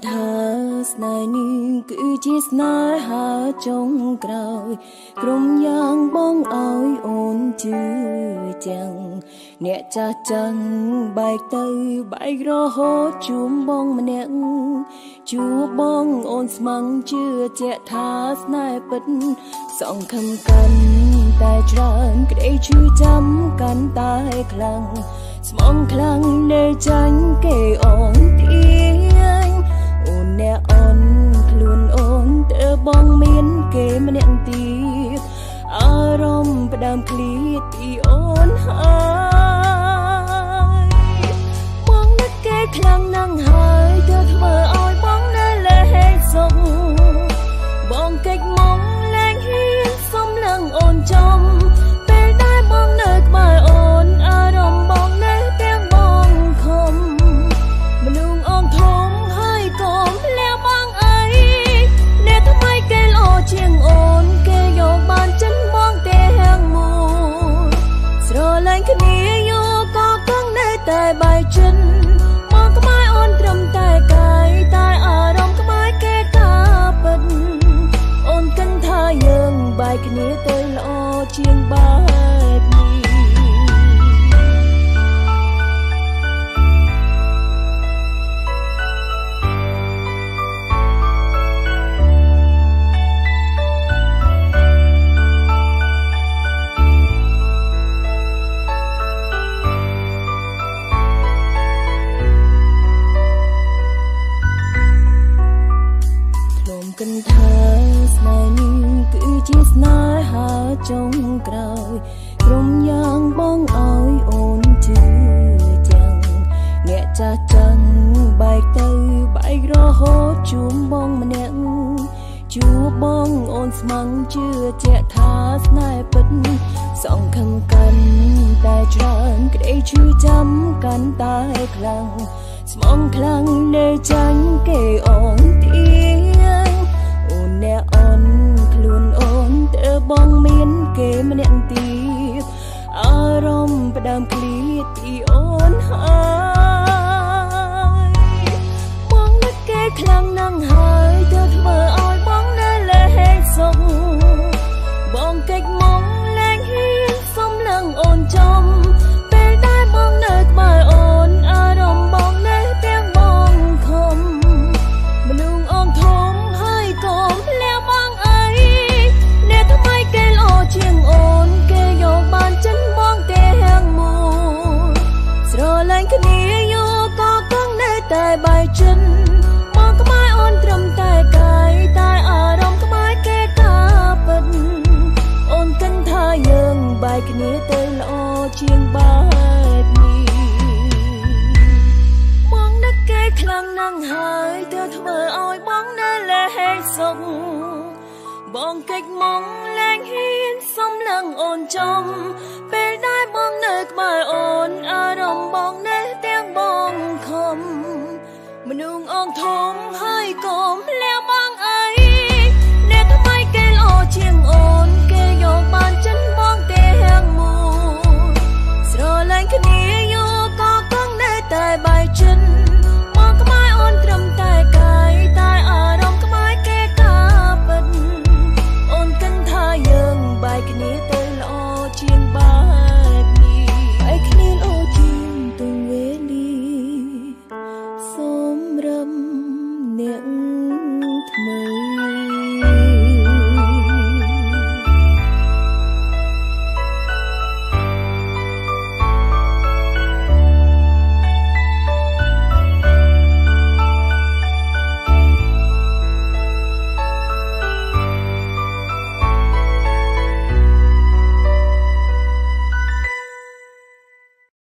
ថាស្នេហ៍នេះគឺជាស្នេហាចុងក្រោយក្រុមយ៉ាងបងឲ្យអូនជឿចាំងអ្នកចាស់ចឹងបែកទៅបែករហូតជួមបងម្នាក់ជួបងអូនស្មឹងជឿជាក់ថាស្នេហ៍ពិតសង្ឃឹមកាន់តែច្រើនក្តីឈឺចាំកាន់តែខ្លាំងស្មងខ្លាំងនៅចាញ់គេអងទៀងអូនអ្នកអូនខ្លួនអូនតើបងមានគេម្នាក់ទៀតអារម្មណ៍ផ្ដើមឃ្លាតពីអូនហើយបងនឹកគេខ្លាំងណាស់ហើយទើបធ្វើឲ្យបងនៅលែងសុខបងកិច្ចមកលែងហ៊ានសុំនឹងអូនចំពេលដែលបងនៅក្បែរអូនអារម្មណ៍បងនៅទាំងបងខំមនុស្សអងធំហើយកុំលះបងអីអ្នកថ្មីគេល្អជាងអូនគេយកបានចិនបងទាំងមួយស្រឡាញ់គ្នាយកក៏គង់នៅតែបែកចិនមកក្បែរអូនត្រឹមតែកាយតែអារម្មណ៍ក្បែរគេថាពិតអូនគិតថាយើងបែកគ្នាទៅល្អជាងបែបនេះគិតថាស្នេហ៍នេះគឺជាស្នេហាចុងក្រោយក្រុមយ៉ាងបងឲ្យអូនជឿចាំងអ្នកចាស់ចឹងបែកទៅបែករហូតជួមបងម្នាក់ជួបងអូនស្មឹងជឿជាក់ថាស្នេហ៍ពិតសង្ឃឹមកាន់តែច្រើនក្តីឈឺចាំកាន់តែខ្លាំងស្មងខ្លាំងនៅចាញ់គេអងទៀងអ្នកអូនខ្លួនអូនតើបងមានគេម្នាក់ទៀតអារម្មណ៍ផ្ដើមឃ្លាតពីអូនហើយបងនឹកគេខ្លាំងណាស់ហើយទើបធ្វើឲ្យបងនៅលែងសុខបងកិច្ចមកលែងហ៊ានសុំនឹងអូនចំពេលដែលបងនៅក្បែរអូនអារម្មណ៍បងនៅទាំងបងខំមនុស្សអងធំហើយកុំជាងអូនគេយកបានចិនបងទាំងមួយស្រឡាញ់គ្នាយកក៏គង់នៅតែបែកចិនមកក្បែរអូនត្រឹមតែកាយតែអារម្មណ៍ក្បែរគេថាពិតអូនគិតថាយើងបែកគ្នាទៅល្អជាងបែបនេះបងនឹកគេខ្លាំងណាស់ហើយទើបធ្វើឲ្យបងនៅលែងសុខបងកិច្ចមកលែងហ៊ានសុំនឹងអូនចំពេលដែលបងនៅក្បែរអូនអារម្មណ៍បងនៅទាំងបងខំមនុស្សអងធំហើយកុំលះ